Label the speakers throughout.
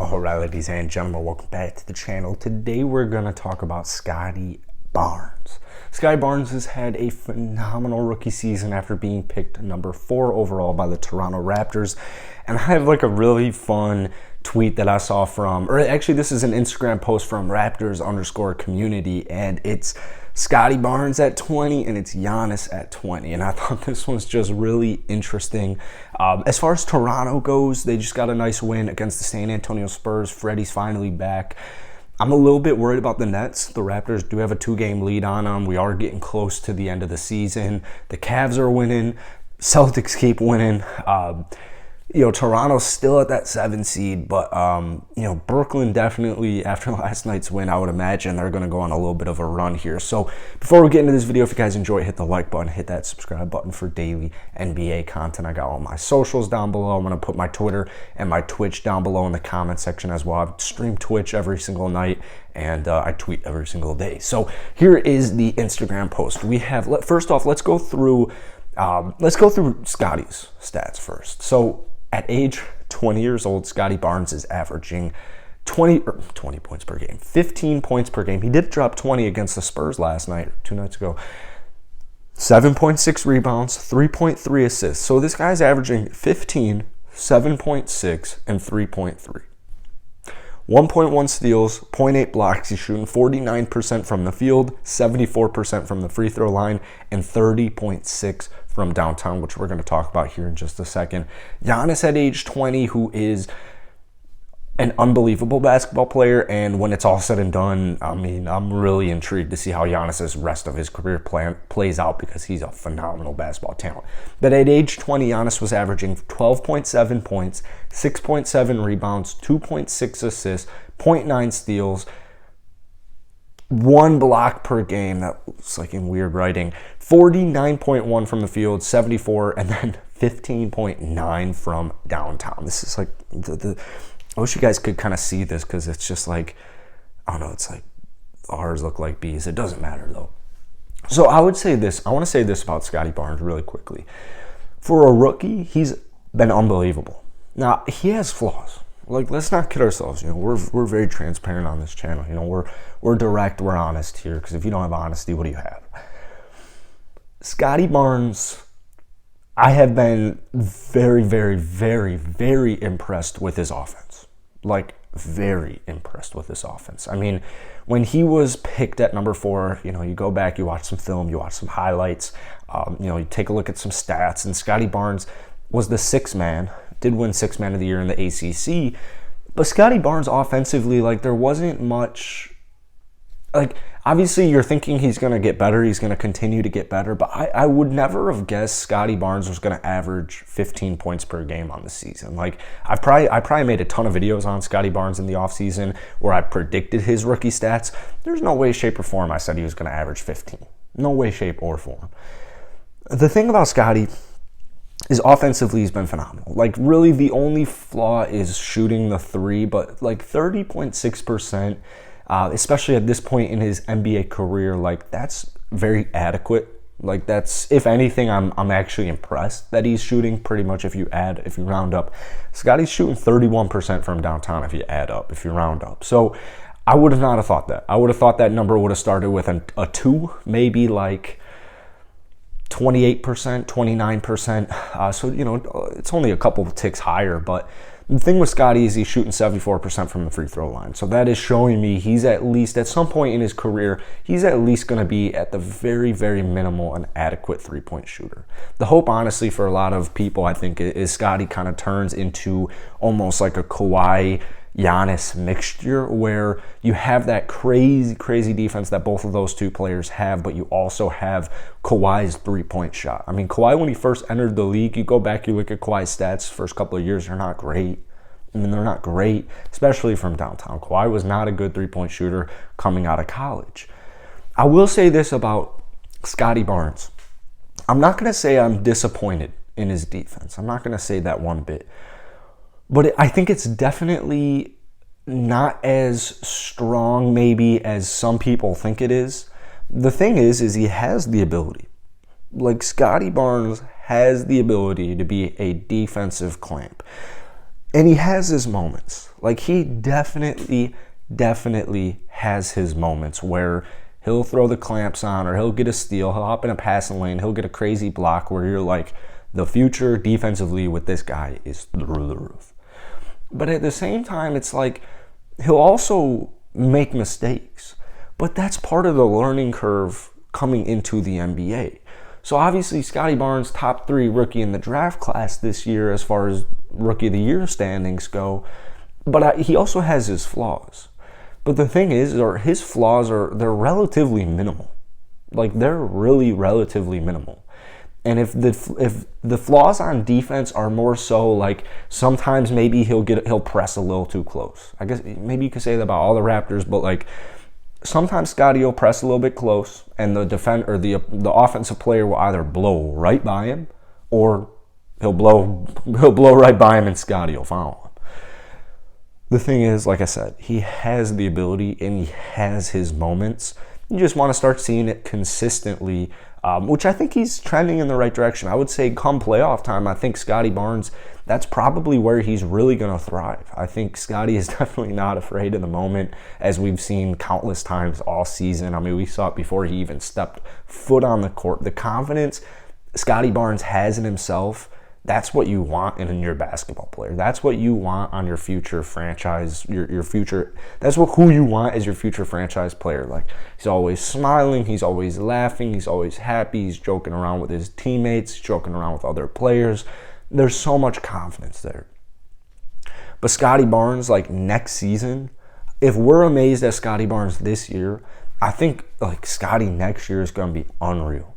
Speaker 1: All right, ladies and gentlemen, welcome back to the channel. Today we're going to talk about Scottie Barnes. Scottie Barnes has had a phenomenal rookie season after being picked number 4 overall by the Toronto Raptors. And I have like a really fun tweet that I saw from, or actually this is an Instagram post from Raptors_community, and it's Scottie Barnes at 20 and it's Giannis at 20. And I thought this was just really interesting. As far as Toronto goes, they just got a nice win against the San Antonio Spurs. Freddie's finally back. I'm a little bit worried about the Nets. The Raptors do have a 2-game lead on them. We are getting close to the end of the season. The Cavs are winning. Celtics keep winning. Toronto's still at that 7 seed, but Brooklyn definitely, after last night's win, I would imagine they're going to go on a little bit of a run here. So before we get into this video, if you guys enjoy it, hit the like button, hit that subscribe button for daily NBA content. I got all my socials down below. I'm going to put my Twitter and my Twitch down below in the comment section as well. I stream Twitch every single night, and I tweet every single day. So here is the Instagram post. We have, first off, let's go through Scottie's stats first. So at age 20 years old, Scottie Barnes is averaging 20 points per game, 15 points per game. He did drop 20 against the Spurs last night, 2 nights ago. 7.6 rebounds, 3.3 assists. So this guy's averaging 15, 7.6, and 3.3. 1.1 steals, 0.8 blocks. He's shooting 49% from the field, 74% from the free throw line, and 30.6 from downtown, which we're going to talk about here in just a second. Giannis at age 20, who is an unbelievable basketball player, and when it's all said and done, I mean, I'm really intrigued to see how Giannis's rest of his career plays out, because he's a phenomenal basketball talent. But at age 20, Giannis was averaging 12.7 points, 6.7 rebounds, 2.6 assists, 0.9 steals, 1 block per game. That's like in weird writing. 49.1 from the field, 74, and then 15.9 from downtown. This is like I wish you guys could kind of see this, because it's just like, I don't know, it's like R's look like B's. It doesn't matter though. So I want to say this about Scottie Barnes really quickly. For a rookie, he's been unbelievable. Now, he has flaws. Like, let's not kid ourselves. We're very transparent on this channel. We're direct, we're honest here, because if you don't have honesty, what do you have? Scottie Barnes, I have been very, very, very, very impressed with his offense. Like, very impressed with his offense. I mean, when he was picked at number 4, you go back, you watch some film, you watch some highlights, you take a look at some stats, and Scottie Barnes was the 6th man, did win 6th man of the year in the ACC, but Scottie Barnes offensively, like, there wasn't much, like, obviously you're thinking he's going to get better, he's going to continue to get better, but I would never have guessed Scottie Barnes was going to average 15 points per game on the season. Like, I probably made a ton of videos on Scottie Barnes in the offseason where I predicted his rookie stats. There's no way, shape, or form I said he was going to average 15. No way, shape, or form. The thing about Scottie is offensively he's been phenomenal. Like, really the only flaw is shooting the 3, but like 30.6%, especially at this point in his NBA career, like, that's very adequate. Like, that's, if anything, I'm actually impressed that he's shooting pretty much, if you round up. Scottie's shooting 31% from downtown if you round up. So I would have not have thought that. I would have thought that number would have started with a 2, maybe like 28%, 29%. So, it's only a couple of ticks higher, but the thing with Scottie is he's shooting 74% from the free throw line. So that is showing me he's at least, at some point in his career, he's at least going to be at the very, very minimal an adequate 3-point shooter. The hope, honestly, for a lot of people, I think, is Scottie kind of turns into almost like a Kawhi Giannis mixture, where you have that crazy, crazy defense that both of those two players have, but you also have Kawhi's 3-point shot. I mean, Kawhi, when he first entered the league, you go back, you look at Kawhi's stats, first couple of years, they're not great. I mean, they're not great, especially from downtown. Kawhi was not a good 3-point shooter coming out of college. I will say this about Scottie Barnes. I'm not going to say I'm disappointed in his defense. I'm not going to say that one bit. But I think it's definitely not as strong maybe as some people think it is. The thing is he has the ability. Like, Scottie Barnes has the ability to be a defensive clamp. And he has his moments. Like, he definitely has his moments where he'll throw the clamps on, or he'll get a steal, he'll hop in a passing lane, he'll get a crazy block where you're like, the future defensively with this guy is through the roof. But at the same time, it's like, he'll also make mistakes. But that's part of the learning curve coming into the NBA. So obviously, Scottie Barnes, top 3 rookie in the draft class this year as far as rookie of the year standings go. But he also has his flaws. But the thing is, his flaws they're relatively minimal. Like, they're really relatively minimal. And if the flaws on defense are more so like, sometimes maybe he'll press a little too close. I guess maybe you could say that about all the Raptors, but like, sometimes Scottie will press a little bit close, and the offensive player will either blow right by him, or he'll blow right by him and Scottie will foul him. The thing is, like I said, he has the ability and he has his moments. You just want to start seeing it consistently, which I think he's trending in the right direction. I would say come playoff time, I think Scottie Barnes, that's probably where he's really going to thrive. I think Scottie is definitely not afraid of the moment, as we've seen countless times all season. I mean, we saw it before he even stepped foot on the court. The confidence Scottie Barnes has in himself, that's what you want in your basketball player. That's what you want on your future franchise, your future. That's who you want as your future franchise player. Like, he's always smiling, he's always laughing, he's always happy, he's joking around with his teammates, joking around with other players. There's so much confidence there. But Scottie Barnes, like, next season, if we're amazed at Scottie Barnes this year, I think like Scottie next year is going to be unreal.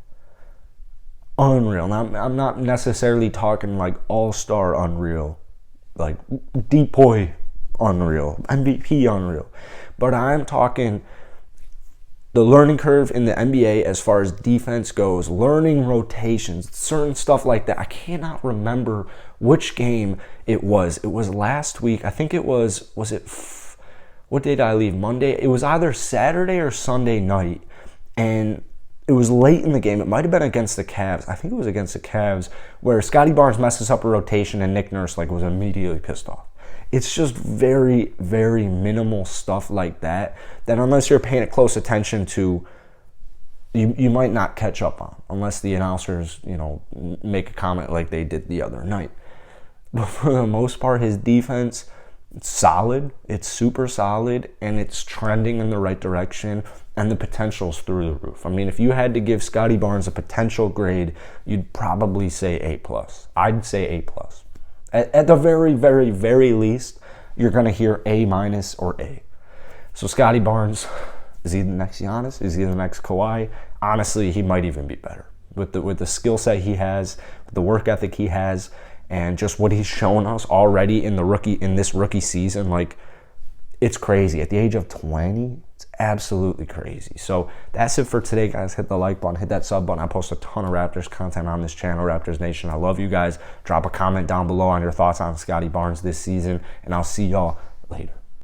Speaker 1: Unreal. Now, I'm not necessarily talking like all-star unreal, like deep boy unreal, MVP unreal, but I'm talking the learning curve in the NBA as far as defense goes, learning rotations, certain stuff like that. I cannot remember which game it was. It was last week. I think it was what day did I leave? Monday? It was either Saturday or Sunday night, and it was late in the game. It might have been against the Cavs. I think it was against the Cavs, where Scottie Barnes messes up a rotation and Nick Nurse was immediately pissed off. It's just very, very minimal stuff like that unless you're paying close attention to, you might not catch up on, unless the announcers, make a comment like they did the other night. But for the most part, his defense, it's solid, it's super solid, and it's trending in the right direction, and the potential's through the roof. I mean, if you had to give Scottie Barnes a potential grade, you'd probably say A+. I'd say A+. At the very, very, very least, you're going to hear A- or A. So Scottie Barnes, is he the next Giannis? Is he the next Kawhi? Honestly, he might even be better. With the skill set he has, with the work ethic he has, and just what he's shown us already in this rookie season, like, it's crazy. At the age of 20, it's absolutely crazy. So that's it for today, guys. Hit the like button, hit that sub button. I post a ton of Raptors content on this channel, Raptors Nation. I love you guys. Drop a comment down below on your thoughts on Scottie Barnes this season, and I'll see y'all later.